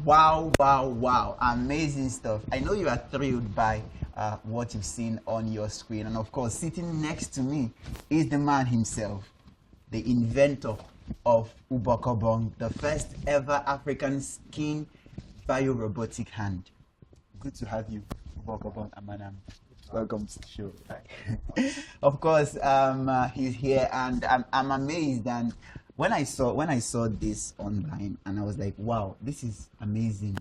Wow, wow, wow. Amazing stuff. I know you are thrilled by what you've seen on your screen. And of course, sitting next to me is the man himself, the inventor of Ubokobong, the first ever African skin bio-robotic hand. Good to have you, Ubokobong Amanam. Welcome to the show. Of course, he's here, and I'm amazed. And when I saw this online, and I was like, wow, this is amazing.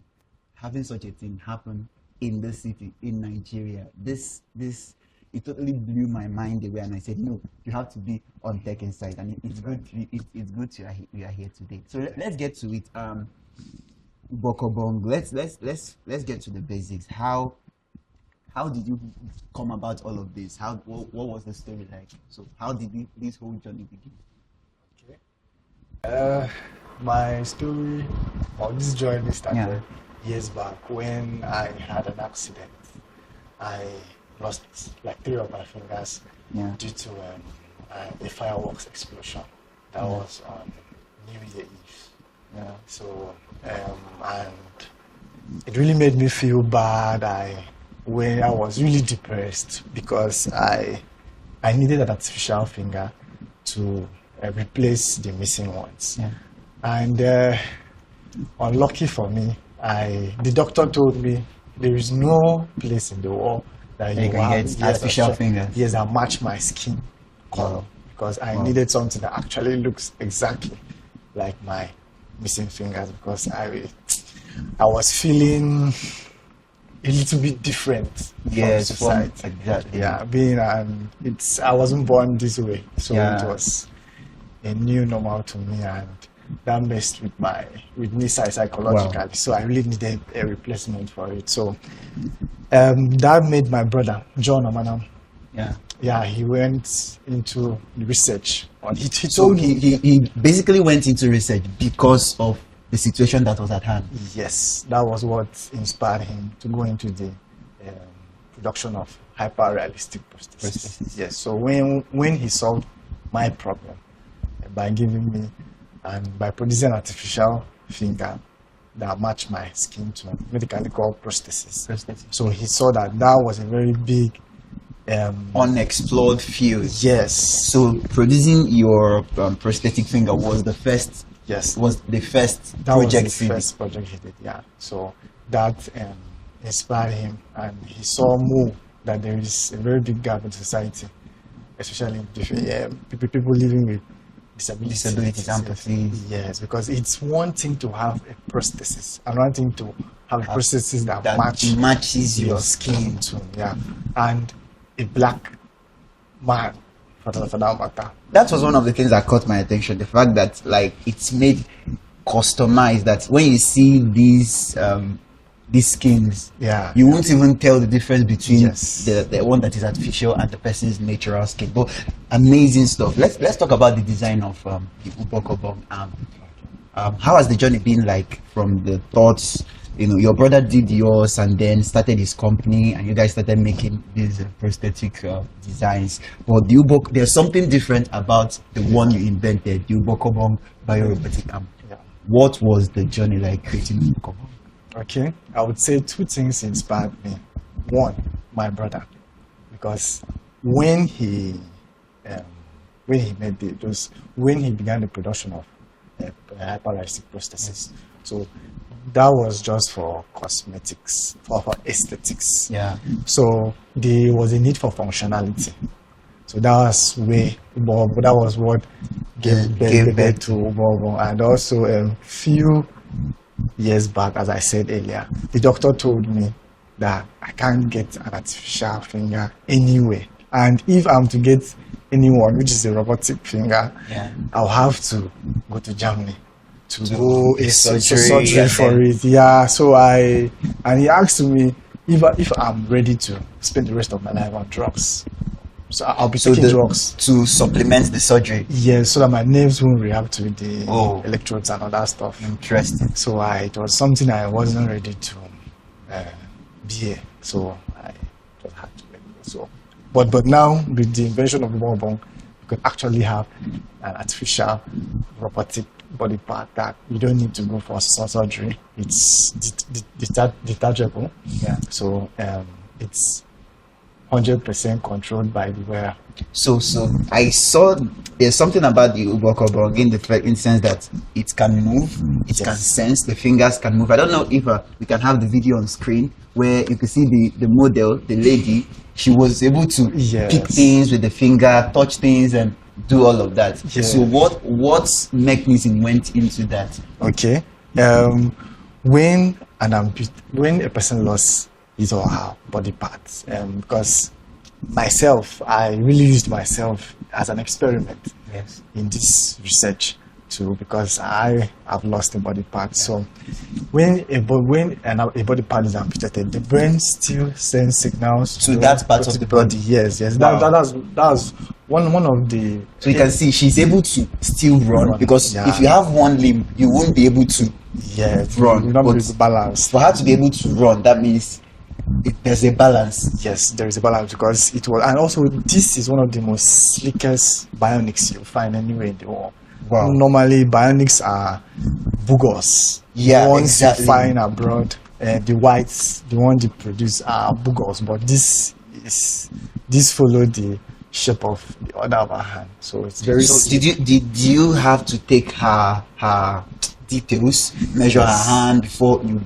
Having such a thing happen in the city in Nigeria, it totally blew my mind away. And I said, no, you have to be on Tech Insight, and it's good. It's good you are here today. So let's get to it. Ubokobong, let's get to the basics. How did you come about all of this? What was the story like? So how did this whole journey begin? Okay. My story, or this journey started years back when I had an accident. I lost like 3 of my fingers due to a fireworks explosion. That was on New Year Eve. Yeah. So and it really made me feel bad. I was really depressed because I needed an artificial finger to replace the missing ones. Yeah. And unlucky for me, the doctor told me there is no place in the world that you can get artificial fingers. Yes, that match my skin color, because I needed something that actually looks exactly like my missing fingers, because I was feeling a little bit different from society. Exactly. Yeah, I wasn't born this way, so it was a new normal to me, and that messed with me psychologically. Wow. So I really needed a replacement for it. So that made my brother John Amanam. Yeah, he went into research on it. So he basically went into research because of the situation that was at hand. Yes, that was what inspired him to go into the production of hyper-realistic prosthesis. Yes, so when he solved my problem by giving me and by producing an artificial finger that matched my skin tone, medically called prosthesis. So he saw that was a very big unexplored field. Yes. So producing your prosthetic finger was the first. Yes. Was the first project he did. Yeah. So that inspired him, and he saw more that there is a very big gap in society, especially people living with disabilities, amputees. Yes, because it's one thing to have a prosthesis and one thing to have a prosthesis that matches your skin tone. Yeah, and a black man. For that matter. That was one of the things that caught my attention. The fact that it's made customized. That when you see these skins, you won't even tell the difference between the one that is artificial and the person's natural skin. But amazing stuff. Let's talk about the design of the Ubokobong. How has the journey been like from the thoughts? Your brother did yours and then started his company, and you guys started making these prosthetic designs. But there's something different about the one you invented, the Ubokobong Bio-Robotic Hand. What was the journey like creating Ubokobong? Okay, I would say 2 things inspired me. One, my brother, because when he began the production of hyper-realistic prosthesis, so that was just for cosmetics, for aesthetics. Yeah. So there was a need for functionality. So that was what gave birth to Ubokobong. And also a few years back, as I said earlier, the doctor told me that I can't get an artificial finger anywhere. And if I'm to get anyone, which is a robotic finger, I'll have to go to Germany to go a surgery for it. Yeah, so and he asked me if I'm ready to spend the rest of my life on drugs. So I'll be taking drugs to supplement the surgery. Yes, so that my nerves won't react to the electrodes and all that stuff. Interesting. So it was something I wasn't ready to bear. So I just had to let it go. So, but now with the invention of Ubokobong, you could actually have an artificial robotic body part that you don't need to go for surgery. It's detachable. Yeah. So it's 100% controlled by the wearer. So I saw there's something about the Ubokobong in the sense that it can move, it can sense, the fingers can move. I don't know if we can have the video on screen where you can see the model, the lady. She was able to pick things with the finger, touch things, and do all of that. Yes. So what mechanism went into that? Okay. When a person lost his or her body parts, because myself, I really used myself as an experiment in this research too, because I have lost a body part. So when a body part is amputated, the brain still sends signals to that part of the body. Yes. Wow. That's one of the. So you can see she's able to still run because if you have one limb, you won't be able to run. You're not able to balance. For her to be able to run, that means there's a balance. Yes, there is a balance because it was, and also this is one of the most slickest bionics you'll find anywhere in the world. Wow. Normally, bionics are boogers. Yeah, the ones exactly. you find abroad, the whites, the ones they produce are boogers. But this follow the shape of the other of her hand, so it's very. So did you have to take her details, measure her hand before you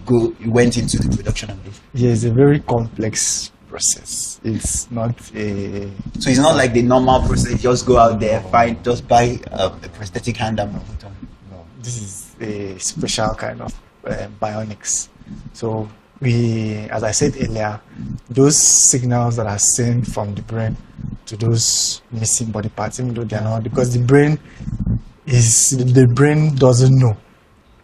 went into the production of this? Yeah, it's a very complex process. It's not a. So it's not like the normal process. You just go out there, buy a prosthetic hand and put on. No, this is a special kind of bionics. So as I said earlier, those signals that are sent from the brain to those missing body parts, even though they are not, because the brain doesn't know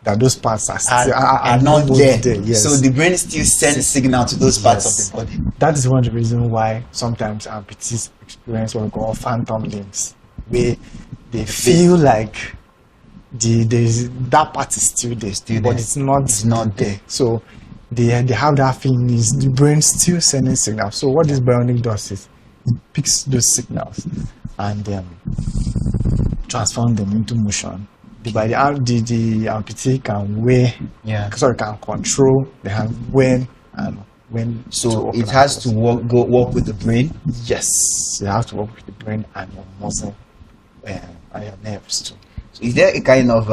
that those parts are not there. Yes. So the brain still sends signal to those parts of the body. That is one of the reasons why sometimes amputees experience what we call phantom limbs, where they feel like that part is still there, but it's not there. So they have that feeling is the brain still sending signals. So what this bionic does is it picks those signals and transform them into motion. The amputee can control the hand when. So it has to work with the brain. Yes, you have to work with the brain and your muscle and your nerves too. So is there a kind of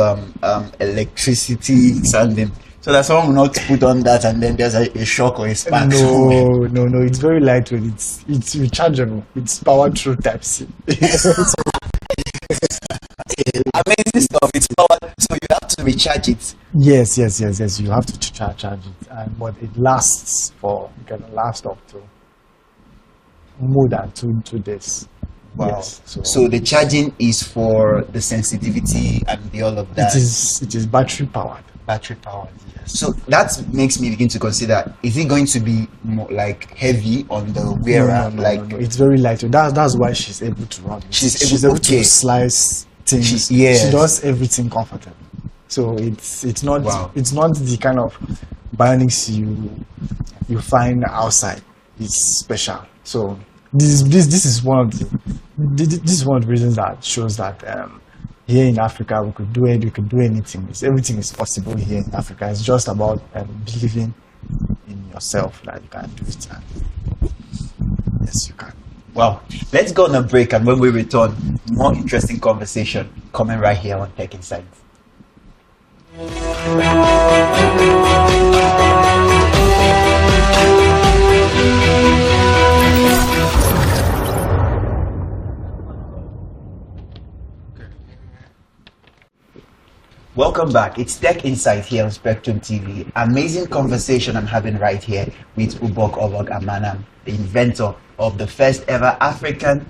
electricity sounding? So that someone will not put on that and then there's a shock or a spark. No, it's very lightweight. It's rechargeable. It's powered through Type-C. Amazing stuff. It's powered, so you have to recharge it. Yes. You have to charge it, but it lasts can last up to more than two days. Wow. Yes, so the charging is for the sensitivity and all of that. It is battery powered. Battery powered. Yes. So that makes me begin to consider: is it going to be more like heavy on the wearer? No. It's very lightweight. That's why she's able to run. She's able to slice things. She does everything comfortably. So it's not the kind of bionics you find outside. It's special. So this is one of the reasons that shows that here in Africa we could do it. We could do anything. Everything is possible here in Africa. It's just about believing in yourself that you can do it. Yes, you can. Wow. Let's go on a break, and when we return, more interesting conversation coming right here on Tech Insights. Welcome back. It's Tech Insight here on Spectrum TV. Amazing conversation I'm having right here with Ubokobong Amanam, the inventor of the first ever African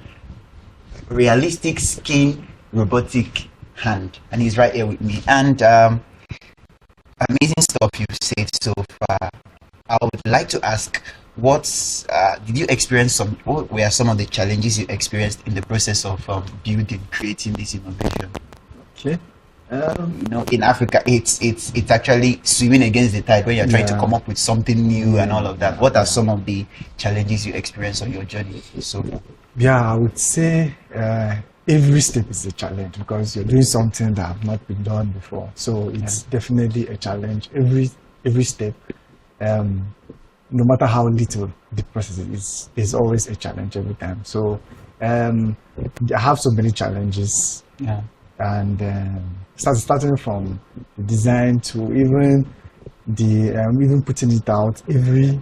realistic skin robotic hand. And he's right here with me. And amazing stuff you've said so far. I would like to ask, what were some of the challenges you experienced in the process of creating this innovation? Okay. In Africa, it's actually swimming against the tide when you're trying to come up with something new and all of that. What are some of the challenges you experienced on your journey so far? Yeah, I would say every step is a challenge because you're doing something that have not been done before. So it's definitely a challenge. Every step, no matter how little the process is, there's always a challenge every time. So I have so many challenges, and starting from the design to even even putting it out every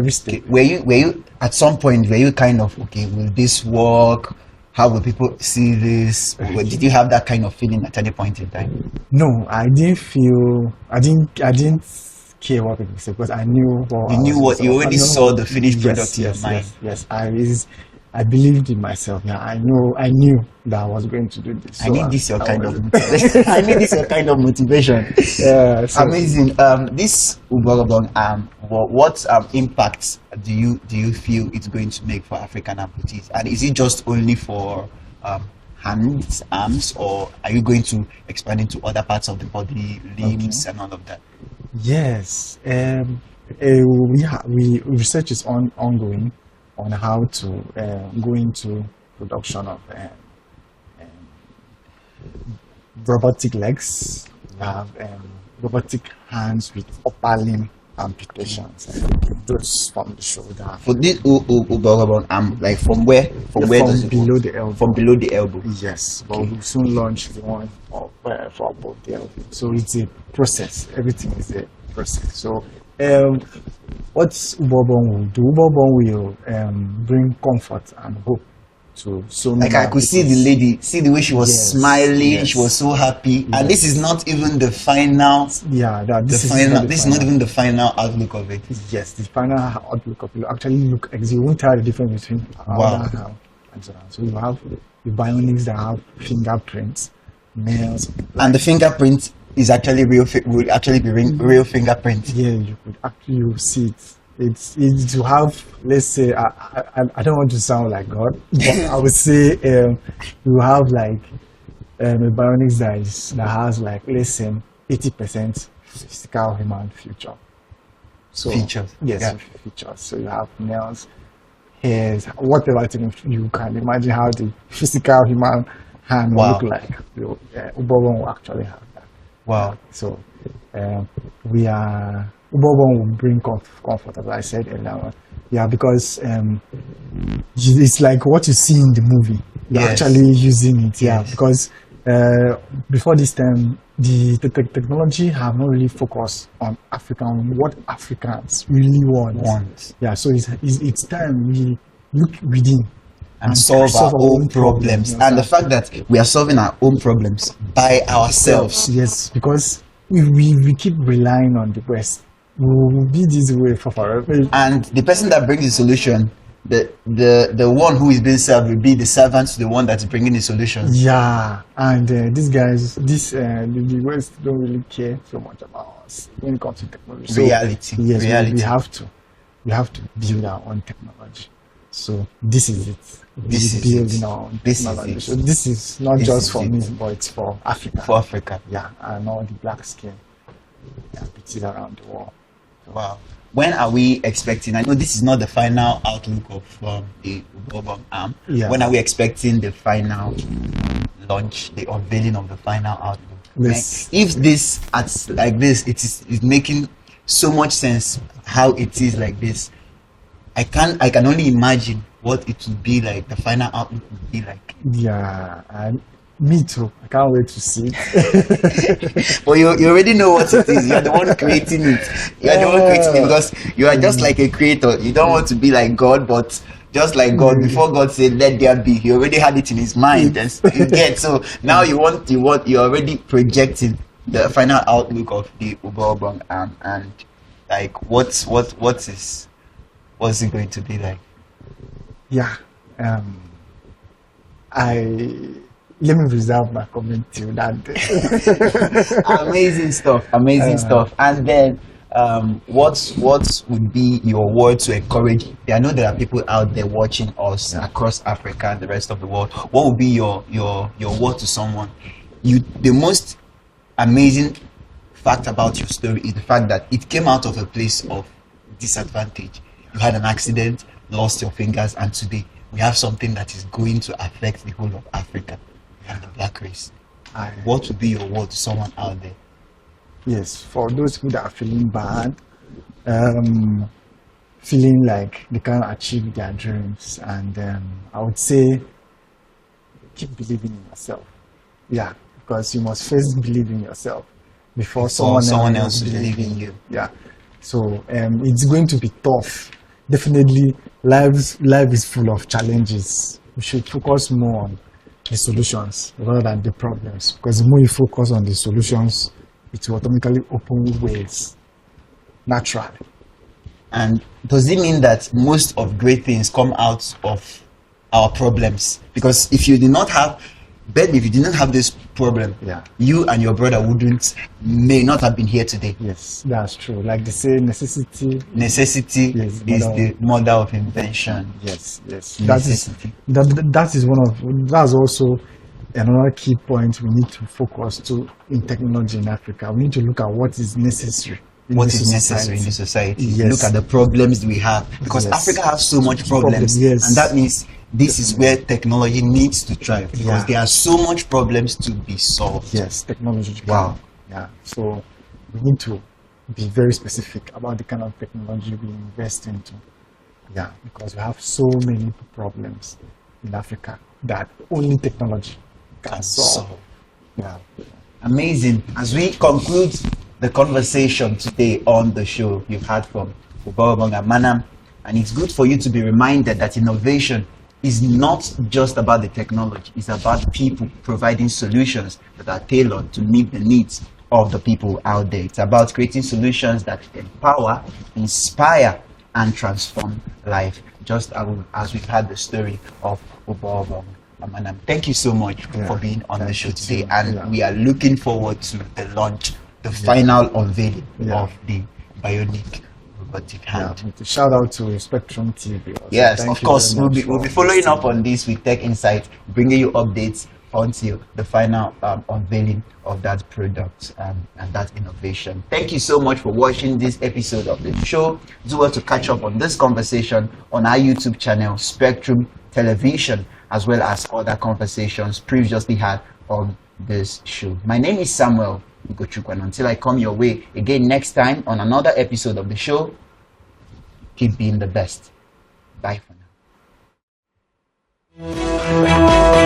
step. Okay. Were you at some point, were you kind of, okay, will this work? How will people see this? Did you have that kind of feeling at any point in time? No, I didn't care what people say because I knew what you already saw the finished product in your mind. Yes, I believed in myself. Yeah, I knew that I was going to do this. So I need this your kind of motivation. I need this your kind of motivation. Yeah, amazing. This Ubokobong what impact do you feel it's going to make for African amputees? And is it just only for hands, arms, or are you going to expand into other parts of the body, limbs, and all of that? Yes, we research is ongoing on how to go into production of robotic legs. We have robotic hands with upper limb amputations, those from the shoulder. For this Ubokobong, like from where? From below the elbow. From below the elbow. Yes, but we'll soon launch the one for above the elbow. So it's a process. Everything is a process. So what Ubokobong will do? Ubokobong will bring comfort and hope to so many. Like I could see the lady, see the way she was smiling, she was so happy, and this is not even the final. Yeah, this is not even the final outlook of it. Yes, the final outlook of it. Actually, look, you won't tell the difference between hand and so on. So you have the bionics that have fingerprints, nails, and the fingerprint is actually would actually be real fingerprint. Yeah, you could actually see it. It's to have, let's say, I don't want to sound like God, but I would say you have like a bionics that has like, let's say, 80% physical human feature. So features. Yes, features. So you have nails, hairs, whatever thing you can imagine how the physical human hand will look like. Ubokobong will actually have that. Wow. So Ubokobong will bring comfort, as I said earlier. Yeah, because it's like what you see in the movie. You're actually using it. Yeah, because before this time, the technology have not really focused on what Africans really want. Yeah, so it's time we look within and solve our own problems. And the fact that we are solving our own problems by ourselves. Yes, because we keep relying on the West. We will be this way for forever. And the person that brings the solution, the one who is being served will be the servant to the one that's bringing the solution. Yeah, and these guys, the West don't really care so much about us when it comes to technology. So, reality. Yes, reality. We have to build our own technology. So this is it. This is building our own technology. So this is not just for me, but it's for Africa. For Africa. Yeah, and all the black skin amputees around the world. Wow. When are we expecting? I know this is not the final outlook of the Ubokobong arm. Yeah. When are we expecting the final launch, the unveiling of the final outlook? Yes. If this acts like this, it's making so much sense how it is like this. I can only imagine what it would be like. The final outlook would be like. Yeah, and me too. I can't wait to see it. But you already know what it is. You're the one creating it. You're the one creating it because you are just like a creator. You don't want to be like God, but just like God. Before God said, "Let there be," He already had it in His mind, and you get. So now you're already projecting the final outlook of the Ubokobong arm, and like what's it going to be like? Yeah, let me reserve my comment till that day. Amazing stuff. And then what would be your word to encourage? I know there are people out there watching us across Africa and the rest of the world. What would be your word to someone? The most amazing fact about your story is the fact that it came out of a place of disadvantage. You had an accident, lost your fingers, and today we have something that is going to affect the whole of Africa and the black race. What would be your word to someone out there? Yes, for those who are feeling bad, feeling like they can't achieve their dreams, and I would say keep believing in yourself. Yeah, because you must first believe in yourself before someone else believe in you. Yeah, so it's going to be tough. Definitely, life is full of challenges. We should focus more on the solutions rather than the problems, because the more you focus on the solutions, it will automatically open ways naturally. And does it mean that most of great things come out of our problems? Because if you did not have this problem, you and your brother may not have been here today. Yes, that's true. Like they say, necessity is the mother of invention. Yes. That's also another key point we need to focus to in technology in Africa. We need to look at what is necessary. What is necessary in the society? Yes. Look at the problems we have, because Africa has so much problems, and that means this is where technology needs to thrive, because there are so much problems to be solved. Yes, technology. Wow. Yeah. So we need to be very specific about the kind of technology we invest into. Yeah, because we have so many problems in Africa that only technology can solve. Yeah. Amazing. As we conclude the conversation today on the show, you've heard from Ubokobong and Amanam, and it's good for you to be reminded that innovation is not just about the technology. It's about people providing solutions that are tailored to meet the needs of the people out there. It's about creating solutions that empower, inspire, and transform life, just as we've had the story of Ubokobong and Amanam. Thank you so much for being on the show today, and we are looking forward to the launch, the final unveiling of the Bionic Robotic Hand. Shout out to Spectrum TV. Also. Yes, of course. We'll be following up on this with Tech Insight, bringing you updates until the final unveiling of that product and that innovation. Thank you so much for watching this episode of the show. Do well to catch up on this conversation on our YouTube channel, Spectrum Television, as well as other conversations previously had on this show. My name is Samuel, and until I come your way again next time on another episode of the show, keep being the best. Bye for now.